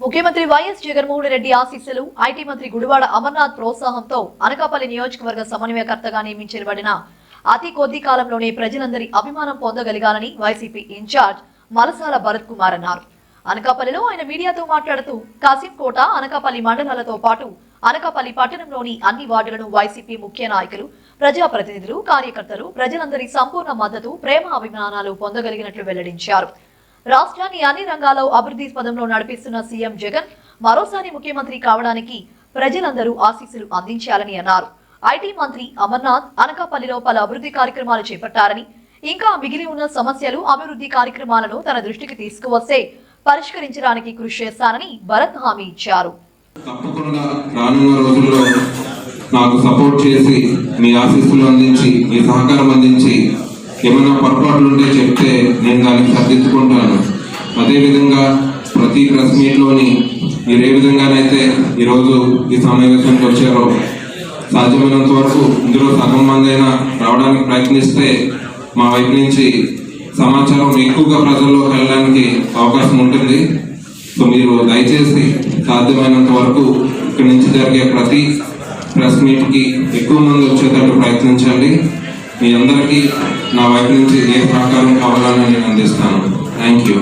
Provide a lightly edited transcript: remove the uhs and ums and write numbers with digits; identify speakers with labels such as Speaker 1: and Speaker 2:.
Speaker 1: ముఖ్యమంత్రి వైఎస్ జగన్మోహన్ రెడ్డి ఆశీస్సులు, ఐటీ మంత్రి గుడివాడ అమర్నాథ్ ప్రోత్సాహంతో అనకాపల్లి నియోజకవర్గ సమన్వయకర్తగా నియమించబడిన అతి కొద్ది కాలంలోనే ప్రజలందరి అభిమానం పొందగలిగాలని వైసీపీ ఇన్ఛార్జ్ మలసాల భరత్ కుమార్ అన్నారు. అనకాపల్లిలో ఆయన మీడియాతో మాట్లాడుతూ కాసింకోట, అనకాపల్లి మండలాలతో పాటు అనకాపల్లి పట్టణంలోని అన్ని వార్డులను వైసీపీ ముఖ్య నాయకులు, ప్రజాప్రతినిధులు, కార్యకర్తలు ప్రజలందరి సంపూర్ణ మద్దతు, ప్రేమ అభిమానాలు పొందగలిగినట్లు వెల్లడించారు. రాష్ట్రాన్ని అన్ని రంగాల్లో అభివృద్ధి పదంలో నడిపిస్తున్న సీఎం జగన్ మరోసారి ముఖ్యమంత్రి కావడానికి ప్రజలందరూ ఆశీస్సులు అందించాలని అన్నారు. ఐటీ మంత్రి అమర్నాథ్ అనకాపల్లిలో పలు అభివృద్ధి కార్యక్రమాలు చేపట్టారని, ఇంకా మిగిలి ఉన్న సమస్యలు, అభివృద్ధి కార్యక్రమాలను తన దృష్టికి తీసుకువస్తే పరిష్కరించడానికి కృషి చేస్తానని భరత్ హామీ ఇచ్చారు.
Speaker 2: తప్పకుండా రానున్న రోజుల్లో నాకు సపోర్ట్ చేసి మీ ఆశీస్సులు అందించి, మీ సహకారం అందించి, ఏమైనా పొరపాట్లు ఉంటే చెప్తే నేను దానికి సర్దిద్దుకుంటాను. అదేవిధంగా ప్రతి ప్రెస్ మీట్లోని మీరు ఏ విధంగానైతే ఈరోజు ఈ సమావేశానికి వచ్చారో సాధ్యమైనంత వరకు ఇందులో సగం మంది అయినా రావడానికి ప్రయత్నిస్తే మా వైపు నుంచి సమాచారం ఎక్కువగా ప్రజల్లో వెళ్ళడానికి అవకాశం ఉంటుంది. సో మీరు దయచేసి సాధ్యమైనంత వరకు ఇక్కడి నుంచి జరిగే ప్రతి ప్రెస్ మీట్కి ఎక్కువ మంది వచ్చేటట్టు ప్రయత్నించండి. మీ అందరికీ నా వైపు నుంచి ఏ సహకారం కావాలని నేను అందిస్తాను. Thank you.